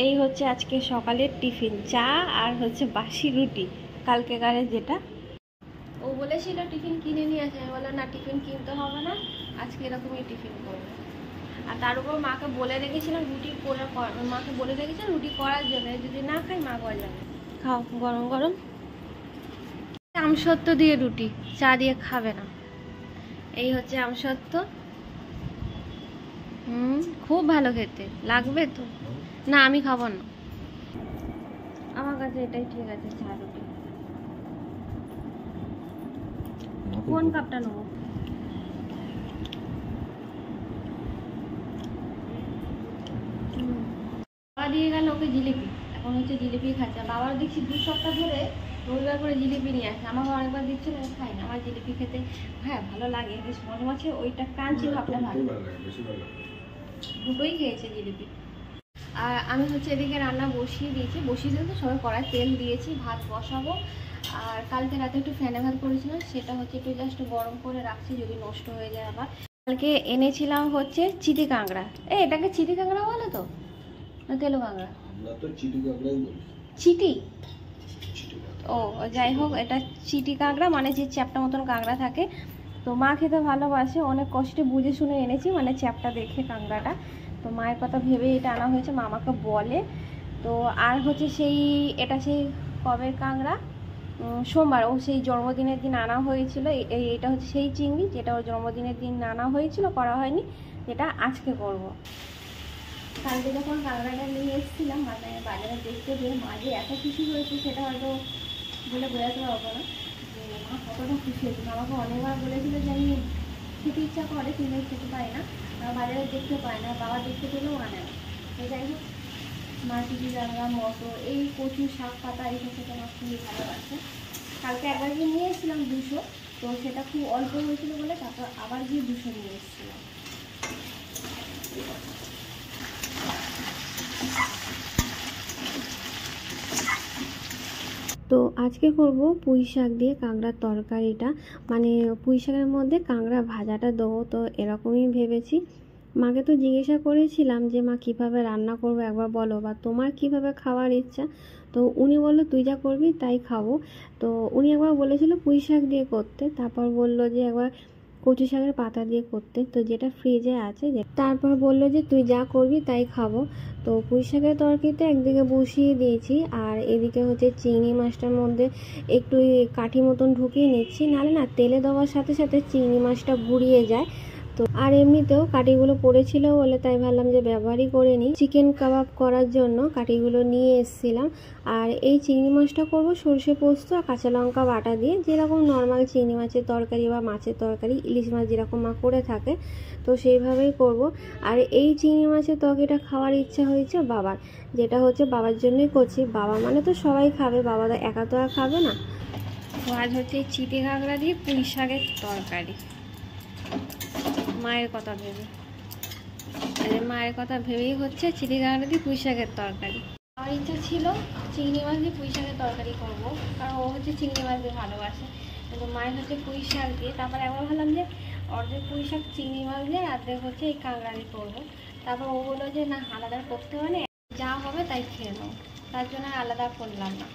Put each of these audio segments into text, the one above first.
এই হচ্ছে আজকে সকালের টিফিন, চা আর হচ্ছে বাসি রুটি কালকেকারের যেটা। ও বলেছিল টিফিন কিনে নিয়ে আসে, আমি বললাম না টিফিন কিনতে হবে না, আজকে এরকমই টিফিন করবে। আর তার উপর মাকে বলে রেখেছিলাম মাকে বলে রেখেছিলাম রুটি করার জন্য, যদি না খাই মা যাবে। খাও গরম গরম আমসত্ত্ব দিয়ে রুটি, চা দিয়ে খাবে না। এই হচ্ছে আমসত্ত্ব, খুব ভালো খেতে লাগবে তো। না আমি খাবো না, আমার কাছে এটাই ঠিক আছে চা রুটি। কোন কাপটা নেবো? বাবা দিয়ে গেল ওকে জিলিপি, এখন হচ্ছে জিলিপি খাচ্ছে। বাবার দেখছি 2 সপ্তাহ ধরে রবিবার করে জিলিপি নিয়ে আসে, আমাকে অনেকবার দিচ্ছিল, আমি খাই না। আমার জিলিপি খেতে হ্যাঁ ভালো লাগে, বেশ মজা আছে, ওইটা ক্রাঞ্চি ভাবটা ভালো, দুটোই খেয়েছে জিলিপি। আর আমি হচ্ছে এদিকে রান্না বসিয়ে দিয়েছি, তো সবাই কড়ায় তেল দিয়েছি, ভাত বসাবো। আর কালকে রাতে একটু ফেনে ভাত করেছিলাম, সেটা হচ্ছে একটু জাস্ট গরম করে রাখছি, যদি নষ্ট হয়ে যায় আবার। কালকে এনেছিলাম হচ্ছে চিটি কাঁকড়া। এটাকে চিটি কাঁকড়া বলে তো না তেলো কাঁকড়া? আমরা তো চিটি কাঁকড়াই বলি। চিটি? ও যাই হোক, এটা চিটি কাঁকড়া, মানে যে চ্যাপটা মতন কাঁকড়া থাকে। তো মা খেতে ভালোবাসে, অনেক কষ্টে বুঝে শুনে এনেছি, মানে চ্যাপটা দেখে কাঁকড়াটা। তো মায়ের কথা ভেবে এটা আনা হয়েছে, মা আমাকে বলে। তো আর হচ্ছে এটা সেই কবের কাঁকড়া, সোমবার, ও সেই জন্মদিনের দিন আনা হয়েছিল। এটা হচ্ছে সেই চিংড়ি যেটা ওর জন্মদিনের দিন আনা হয়েছিল, করা হয়নি, যেটা আজকে করব। কালকে যখন কাঁকড়াটা নিয়ে এসেছিলাম মানে বাজারে দেখতে পেয়ে মা যে এত খুশি হয়েছে সেটা হয়তো বলে বোঝাতে পারবো না, যে মা কতটা খুশি হয়েছিল। আমাকে অনেকবার বলেছিল যে আমি খেতে ইচ্ছা করে কিন্তু খেতে পাই না, বাজারে দেখতে পাই না, বাবা দেখতে পেলেও আনে না। তো যাই হোক, মা চিটি কাঁকড়া, মটর, এই কচু শাক পাতা এইসব খেতে আমার খুবই ভালোবাসে। কালকে একবার গিয়ে নিয়ে এসেছিলাম 200, তো সেটা খুব অল্প হয়েছিল বলে তারপর আবার গিয়ে 200 নিয়ে এসেছিলাম। তো আজকে করব পুঁই শাক দিয়ে কাঁকড়ার তরকারিটা, মানে পুঁই শাকের মধ্যে কাঁকড়া ভাজাটা দেবো। তো এরকমই ভেবেছি। মাকে তো জিজ্ঞাসা করেছিলাম যে মা কীভাবে রান্না করবো একবার বলো, বা তোমার কিভাবে খাওয়ার ইচ্ছা। তো উনি বললো তুই যা করবি তাই খাবো। তো উনি একবার বলেছিল পুঁই শাক দিয়ে করতে, তারপর বললো যে একবার কচু শাকের পাতা দিয়ে করতে, তো যেটা ফ্রিজে আছে। তারপর বললো যে তুই যা করবি তাই খাবো। তো পুঁই শাকের তরকারিতে একদিকে বসিয়ে দিয়েছি, আর এদিকে হচ্ছে চিংড়ি মাছটার মধ্যে একটু কাঠি মতন ঢুকিয়ে নিচ্ছি, নাহলে না তেলে দেওয়ার সাথে সাথে চিংড়ি মাছটা গুঁড়িয়ে যায়। তো আর এমনিতেও কাঠিগুলো পড়েছিল বলে তাই ভাবলাম যে ব্যবহারই করে নিই। চিকেন কাবাব করার জন্য কাঠিগুলো নিয়ে এসেছিলাম। আর এই চিংড়ি মাছটা করবো সর্ষে পোস্ত আর কাঁচা লঙ্কা বাটা দিয়ে, যেরকম নর্মাল চিংড়ি মাছের তরকারি বা মাছের তরকারি, ইলিশ মাছ যেরকম মা করে থাকে, তো সেইভাবেই করব। আর এই চিংড়ি মাছের তরকারিটা খাওয়ার ইচ্ছা হয়েছে বাবার, যেটা হচ্ছে বাবার জন্যই করছি। বাবা মানে তো সবাই খাবে, বাবা একা তো আর খাবে না। তো আজ হচ্ছে চিটে কাঁকড়া দিয়ে পুঁই শাকের তরকারি, মায়ের কথা ভেবে। মায়ের কথা ভেবেই হচ্ছে চিংড়ি কাঁকড়া দিয়ে পুঁই শাকের তরকারি। আমার ইচ্ছা ছিল চিংড়ি মাছ দিয়ে পুঁই শাকের তরকারি করবো, কারণ ও হচ্ছে চিংড়ি মাছ দিয়ে ভালোবাসে। কিন্তু মায়ের হচ্ছে পুঁই শাক দিয়ে, তারপর একবার ভাবলাম যে অর্ধেক পুঁই শাক চিংড়ি মাছ দিয়ে, অর্ধেক হচ্ছে এই কাঁকড়া দিয়ে করবো। তারপর ও বললো যে না আলাদা করতে হবে না, যা হবে তাই খেয়ে নেবো, তার জন্য আলাদা করলাম না।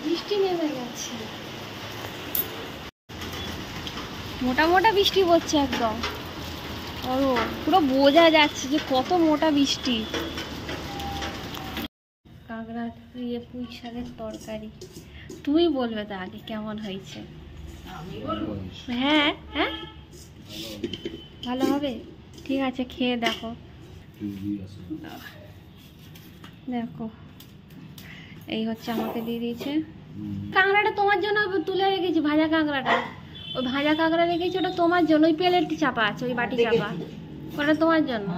বৃষ্টি নেমে গেছে, মোটা মোটা বৃষ্টি পড়ছে একদম। পুরো বোঝা যাচ্ছে যে কত মোটা বৃষ্টি। কাঁকড়া দিয়ে পুঁই শাকের তরকারি, তুমি বলবে তো আগে কেমন হয়েছে। হ্যাঁ হ্যাঁ, ভালো হবে, ঠিক আছে খেয়ে দেখো। দেখো এই হচ্ছে আমাকে দিয়ে দিয়েছে। কাঁকড়াটা তোমার জন্য তুলে রেখেছি, ভাজা কাঁকড়াটা, ওই ভাজা কাঁকড়া রেখেছি, ওটা তোমার জন্য। ওই প্লেটটি চাপা আছে, ওই বাটি চাপা, ওটা তোমার জন্য।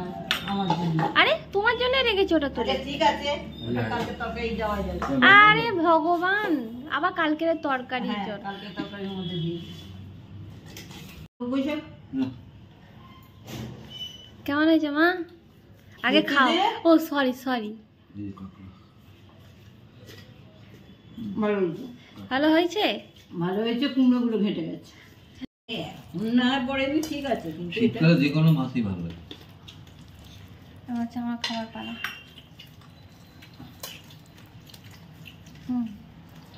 আরে তোমার জন্য রেখেছি ওটা তুলে। ঠিক আছে, আরে ভগবান, আবার কালকের তরকারি কেমন হয়েছে মা? আগে খাও। ও সরি সরি, ভালো হয়েছে, ভালো হয়েছে। কুমড়োগুলো ঘেটে গেছে, না পড়েনি, ঠিক আছে। কিন্তু শীতকালে যে কোনো মাছই ভালো লাগে। আচ্ছা, আমার খাবার পালা।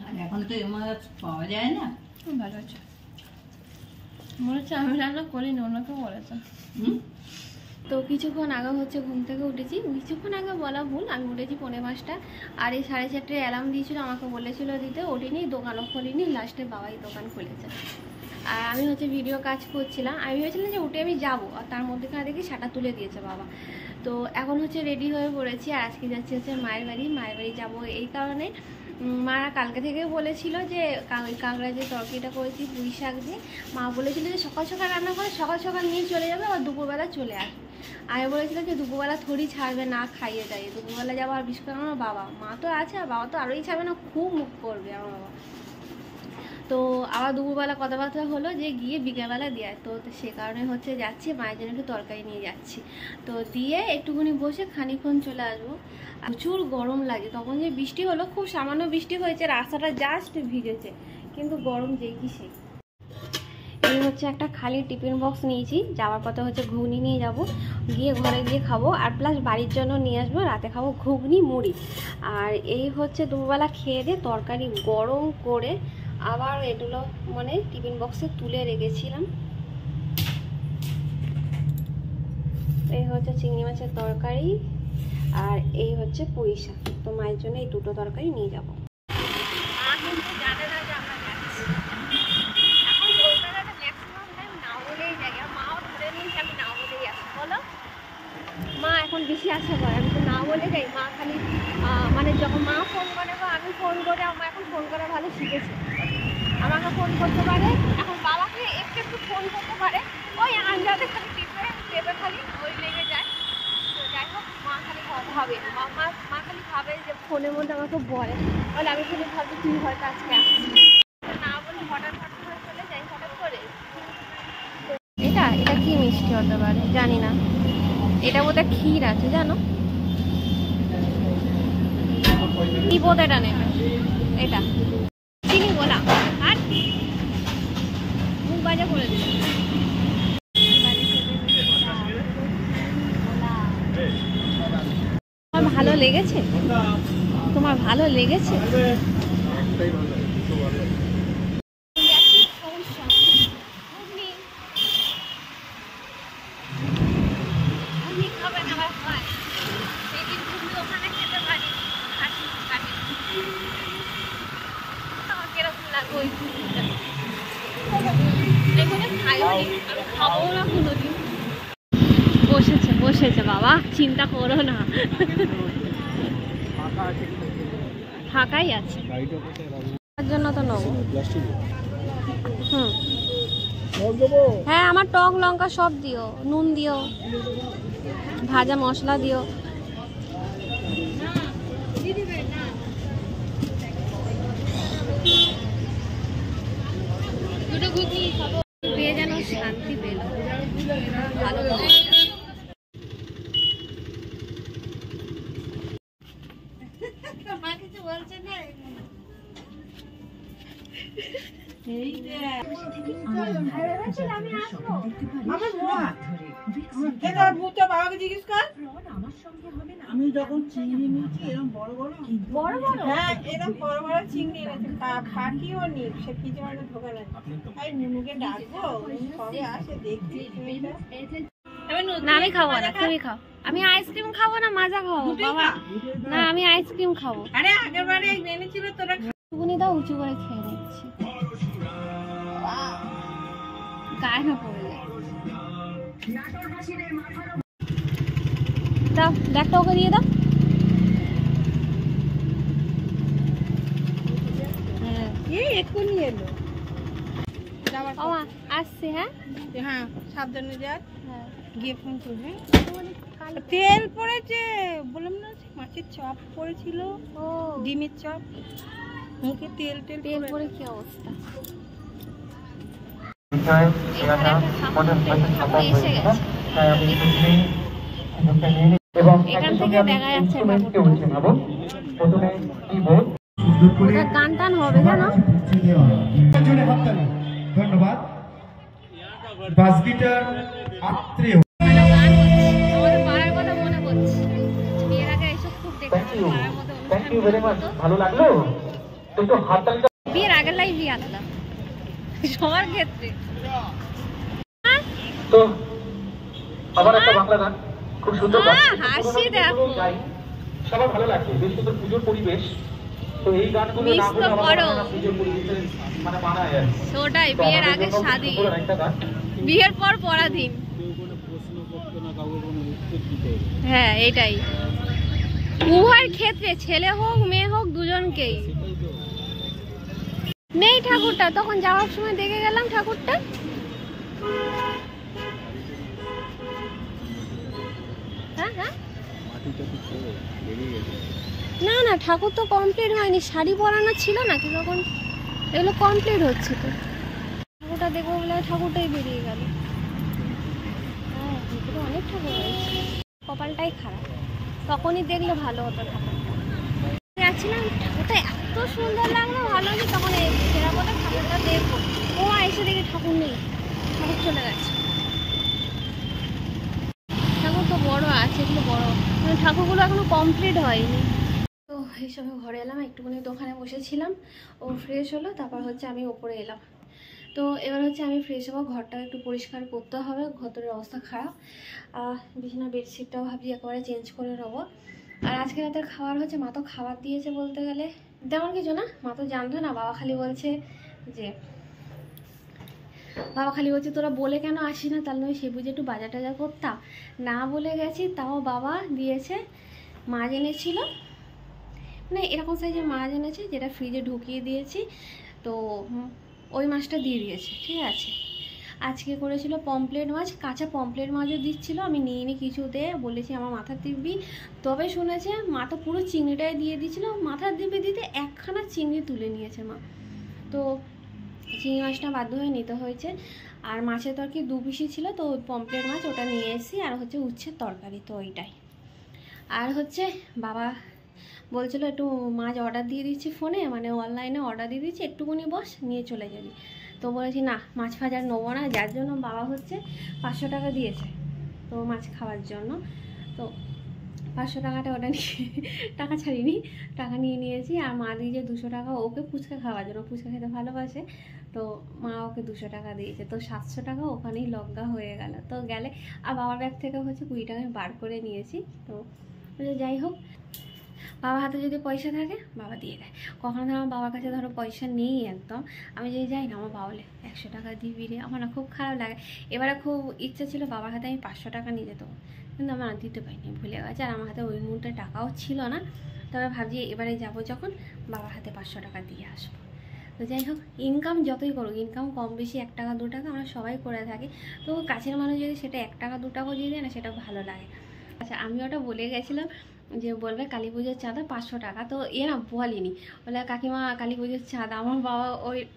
আর এখন তো এ মাছ পাওয়া যায় না। ভালো আছে, মনে হচ্ছে আমি রান্না করিনি, অন্য কেউ বলেছে। তো কিছুক্ষণ আগে হচ্ছে ঘুম থেকে উঠেছি, কিছুক্ষণ আগে বলা ভুল, আমি উঠেছি 5:45। আর এই 4:30 অ্যালার্ম দিয়েছিল, আমাকে বলেছিল দিতে, ওঠিনি, দোকানও খুলিনি, লাস্টে বাবাই দোকান খুলেছে। আর আমি হচ্ছে ভিডিও কাজ করছিলাম, আমি ভেবেছিলাম যে উঠে আমি যাবো, আর তার মধ্যেখানে দেখি শাটার তুলে দিয়েছে বাবা। তো এখন হচ্ছে রেডি হয়ে পড়েছি, আর আজকে যাচ্ছি হচ্ছে মায়ের বাড়ি যাবো। এই কারণে মা কালকে থেকে বলেছিল যে কাঁকড়া যে তরকারিটা করেছি পুঁই শাক দিয়ে, মা বলেছিল যে সকাল সকাল রান্না করে সকাল সকাল নিয়ে চলে যাবে, আবার দুপুরবেলা চলে আসবে। আমি বলেছিলাম যে দুপুরবেলা থোড়ি ছাড়বে না, খাইয়ে দেয়, দুপুরবেলা যাবো। আর বিশেষ করে আমার বাবা, মা তো আছে, আর বাবা তো আরোই ছাড়বে না, খুব মুখ করবে আমার বাবা। তো আবার দুপুরবেলা কথাবার্তা হলো যে গিয়ে বিকেলবেলা দেয়, তো সে কারণে হচ্ছে যাচ্ছি, মায়ের জন্য একটু তরকারি নিয়ে যাচ্ছি। তো দিয়ে একটুখানি বসে খানিক্ষণ চলে আসবো। প্রচুর গরম লাগে, তখন যে বৃষ্টি হলো, খুব সামান্য বৃষ্টি হয়েছে, রাস্তাটা জাস্ট ভিজেছে, কিন্তু গরম যেই কি সেই। এই হচ্ছে একটা খালি টিফিন বক্স নিয়েছি, যাওয়ার পথে হচ্ছে ঘুগনি নিয়ে যাব, গিয়ে ঘরে গিয়ে খাবো, আর প্লাস বাড়ির জন্য নিয়ে আসবো, রাতে খাবো ঘুগনি মুড়ি। আর এই হচ্ছে দুপুরবেলা খেয়ে দিয়ে তরকারি গরম করে আবার এগুলো মানে টিফিন বক্সে তুলে রেখেছিলাম। এই হচ্ছে চিংড়ি মাছের তরকারি, আর এই হচ্ছে পুঁই শাক। তো মায়ের জন্য এই দুটো তরকারি নিয়ে যাবো। মা কিন্তু জানে না যে আমরা যাচ্ছি। এখন কলকাতাতে ম্যাক্সিমাম টাইম না বলেই যাই, আর মাও ধরে নিয়েছে আমি না বলেই আসি। বলো মা এখন বেশি আসে করে, আমি তো না বলে যাই। মা খালি মানে যখন মা ফোন করে বা আমি ফোন করে, আমার এখন ফোন করা ভালো শিখেছে, আমাকে ফোন করতে পারে, এখন বাবাকে একটু একটু ফোন করতে পারে, ওই আন্দাজে খালি টিপে খালি ওই লেগে যায়। তো যাই হোক, মা খালি ভাবে, মা খালি ভাবে যে ফোনের মধ্যে আমাকে বলে, বলে আমি খালি ভাবছি তুই হয়তো আজকে আসছিস, না বলে হঠাৎ করে চলে যাই হঠাৎ করে। এটা কি মিষ্টি হতে পারে জানি না, এটা বোধহয় ক্ষীর আছে জানো, কি বোধ এটা নেবে, এটা চিনি গোলা, আর মুখ বাজা করে দিল। তোমার ভালো লেগেছে? তোমার ভালো লেগেছে? বসেছে বাবা, চিন্তা করো না, ফাঁকাই আছে, তার জন্য তো নেবো। হ্যাঁ, আমার টক লঙ্কা সব দিও, নুন দিও, ভাজা মশলা দিও। দুটো ঘুগনি খাবো, পেয়ে যেন শান্তি পেল, ভালো আমি যখন চিংড়ি নিয়েছি এরকম বড় বড়, হ্যাঁ এরকম বড় বড় চিংড়ি এনেছে, পাখিও নি, সে কিছু মানে ঢোকা না। নুনুকে ডাকবো, কবে আসে দেখছি। না আমি খাবো না, তুমি খাও। আমি আইসক্রিম খাবো না, মাজা খাবো বাবা। না আমি আইসক্রিম খাবো। আরে আগের বারে এনেছিল তোরা। টুকুনি দাও, উঁচু করে খেয়ে নিচ্ছি। গায়ে না পড়ে যায়। দাও ব্যাগটা ওকে দিয়ে দাও। এক্ষুনি এলো। বাবা আসছে। হ্যাঁ হ্যাঁ সাবধানে যান, হ্যাঁ গিয়ে ফোন করবে। তেল পড়েছে বললাম না, মাছের চপ পড়েছিল, ও ডিমের চপ, মুখে তেল তেল তেল পড়ে। পরে কি অবস্থা। এখান থেকে দেখা যাচ্ছে গান টান হবে জানো। ধন্যবাদ। বাস গিটার আত্রেয় আমাদের পাড়ার কথা মনে পড়ছে। বিয়ের আগে এসব খুব দেখতাম পাড়ার মধ্যে অনুষ্ঠান। ভালো লাগলো। বিয়ের আগের লাইভই আলাদা সবার ক্ষেত্রে। তো আবার একটা বাংলা গান, খুব সুন্দর গান, হাসি দেখো। সবার ভালো লাগছে, বেশ সুন্দর পুজোর পরিবেশ। তো এই গানগুলো না হলে আমার পুজোর পরিবেশে মানে মানায় আর কি। ওটাই বিয়ের আগে শাদী, বিয়ের পর পরাধীন। হ্যাঁ এটাই উভয়ের ক্ষেত্রে, ছেলে হোক মেয়ে হোক দুজনকেই। নেই ঠাকুরটা, তখন যাওয়ার সময় দেখে গেলাম ঠাকুরটা। হ্যাঁ হ্যাঁ না না ঠাকুর তো কমপ্লিট হয়নি, শাড়ি পরানো ছিল নাকি তখন, এগুলো কমপ্লিট হচ্ছে তো। ঠাকুরটা দেখবো বলে ঠাকুরটাই বেরিয়ে গেল। হ্যাঁ ভিতরে অনেক ঠাকুর রয়েছে, কপালটাই খারাপ, তখনই দেখলে ভালো হতো ঠাকুরটা। যাচ্ছিলাম ঠাকুরটা এত সুন্দর লাগলো, ভালো যে তখন ফেরা বলে ঠাকুরটা দেখবো, ও এসে দেখি ঠাকুর নেই, ঠাকুর চলে গেছে। ঠাকুর তো বড় আছে, এগুলো বড়, ঠাকুরগুলো এখনো কমপ্লিট হয়নি। তো এই সময় ঘরে এলাম, একটুখানি দোকানে বসেছিলাম, ও ফ্রেশ হলো, তারপর হচ্ছে আমি ওপরে এলাম। তো এবার হচ্ছে আমি ফ্রেশ হবো, ঘরটা একটু পরিষ্কার করতে হবে, ঘরের অবস্থা খারাপ। বিছানা বেডশিটটাও ভাবছি একেবারে চেঞ্জ করে নেবো। আর আজকে রাতের খাবার হচ্ছে, মা তো খাবার দিয়েছে বলতে গেলে তেমন কিছু না, মা তো জানতো না, বাবা খালি বলছে তোরা বলে কেন আসি না, তাহলে আমি সে বুঝে একটু বাজার টাজার করতাম, না বলে গেছি, তাও বাবা দিয়েছে। মাছ এনেছিল, মানে এরকম সাইজের মাছ এনেছে, যেটা ফ্রিজে ঢুকিয়ে দিয়েছি, তো ওই মাছটা দিয়ে দিয়েছে, ঠিক আছে। আজকে করেছিল পমপ্লেট মাছ, কাঁচা পমপ্লেট মাছও দিচ্ছিলো, আমি নিয়ে নিই কিছুতে, বলেছি আমার মাথার দিব্যি, তবে শুনেছে মা তো পুরো চিংড়িটাই দিয়ে দিয়েছিলো, মাথার দিব্যি দিতে একখানা চিংড়ি তুলে নিয়েছে মা, তো চিংড়ি মাছটা বাধ্য হয়ে নিতে হয়েছে। আর মাছের তরকারি 2 পিসই ছিল, তো পমপ্লেট মাছ ওটা নিয়ে এসেছি, আর হচ্ছে উচ্ছের তরকারি, তো ওইটাই। আর হচ্ছে বাবা বলছিল একটু মাছ অর্ডার দিয়ে দিচ্ছি ফোনে, মানে অনলাইনে অর্ডার দিয়ে দিচ্ছি, একটুকুনি বস নিয়ে চলে যাবি। তো বলেছি না, মাছ ফাছ আর নেবো না, যার জন্য বাবা হচ্ছে 500 টাকা দিয়েছে তো মাছ খাওয়ার জন্য। তো 500 টাকাটা ওটা নিয়ে টাকা ছাড়িনি, টাকা নিয়ে নিয়েছি। আর মা দিয়েছে 200 টাকা ওকে ফুচকা খাওয়ার জন্য, ফুচকা খেতে ভালোবাসে, তো মা ওকে 200 টাকা দিয়েছে, তো 700 টাকা ওখানেই লগ্গা হয়ে গেল। তো গেলে আর বাবার ব্যাগ থেকে হচ্ছে 20 টাকা বার করে নিয়েছি। তো যাই হোক, বাবার হাতে যদি পয়সা থাকে বাবা দিয়ে দেয়, কখনো ধরো আমার বাবার কাছে ধরো পয়সা নেই একদম, আমি যদি যাই না, আমার বাবা বলে 100 টাকা দিবি রে, আমার না খুব খারাপ লাগে। এবারে খুব ইচ্ছা ছিল বাবার হাতে আমি 500 টাকা নিয়ে যেতাম, কিন্তু আমার দিতে পারিনি, ভুলে গেছে, আর আমার হাতে ওই মুহূর্তে টাকাও ছিল না। তবে ভাবছি এবারে যাব যখন বাবার হাতে 500 টাকা দিয়ে আসবো। তো যাই হোক, ইনকাম যতই করুক, ইনকাম কম বেশি 1 টাকা 2 টাকা আমরা সবাই করে থাকি, তো কাছের মানুষ যদি সেটা 1 টাকা 2 টাকাও দিয়ে দেয় না, সেটা ভালো লাগে। আচ্ছা আমি ওটা বলে গেছিলাম যে বলবে কালী পুজোর চাঁদা 500 টাকা, তো এ না বলিনি, বলে কাকিমা কালী পুজোর চাঁদা। আমার বাবা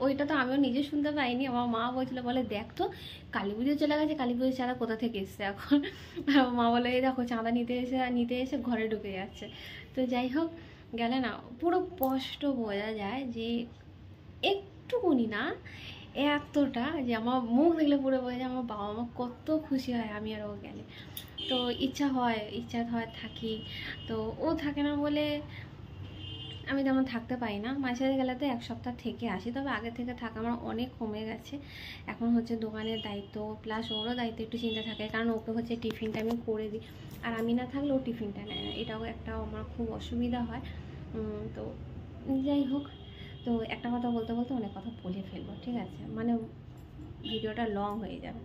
ওইটা তো আমিও নিজে শুনতে পাইনি, আমার মা বলছিল, বলে দেখ তো কালী পুজো চলে গেছে, কালী পুজোর চাঁদা কোথা থেকে এসছে এখন। আর মা বলে এই দেখো চাঁদা নিতে এসে ঘরে ঢুকে যাচ্ছে। তো যাই হোক, গেলে না পুরো স্পষ্ট বোঝা যায় যে একটুকুনি না, এতটা, যে আমার মুখ দেখলে পুরো বোঝা যায় আমার বাবা মা কত খুশি হয় আমি আর ও গেলে। তো ইচ্ছা হয় থাকি, তো ও থাকে না বলে আমি তেমন থাকতে পারি না, মাঝে সাঝে গেলে তো 1 সপ্তাহ থেকে আসি, তবে আগে থেকে থাকা আমার অনেক কমে গেছে। এখন হচ্ছে দোকানের দায়িত্ব প্লাস ওরও দায়িত্ব একটু চিন্তা থাকে, কারণ ওকে হচ্ছে টিফিনটা আমি করে দিই, আর আমি না থাকলে ও টিফিনটা নেয় না, এটাও একটা আমার খুব অসুবিধা হয়। তো যাই হোক, তো একটা কথা বলতে বলতে অনেক কথা বলে ফেলবো, ঠিক আছে, মানে ভিডিওটা লং হয়ে যাবে,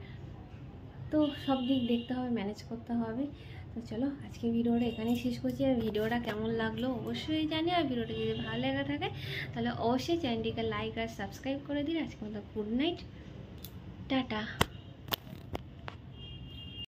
তো সব দিক দেখতে হবে, ম্যানেজ করতে হবে। তো চলো আজকে ভিডিওটা এখানেই শেষ করছি। আর ভিডিওটা কেমন লাগলো অবশ্যই জানি, আর ভিডিওটা যদি ভালো লেগে থাকে তাহলে অবশ্যই চ্যানেলটিকে লাইক আর সাবস্ক্রাইব করে দিন। আজকে মতো গুড নাইট, টাটা।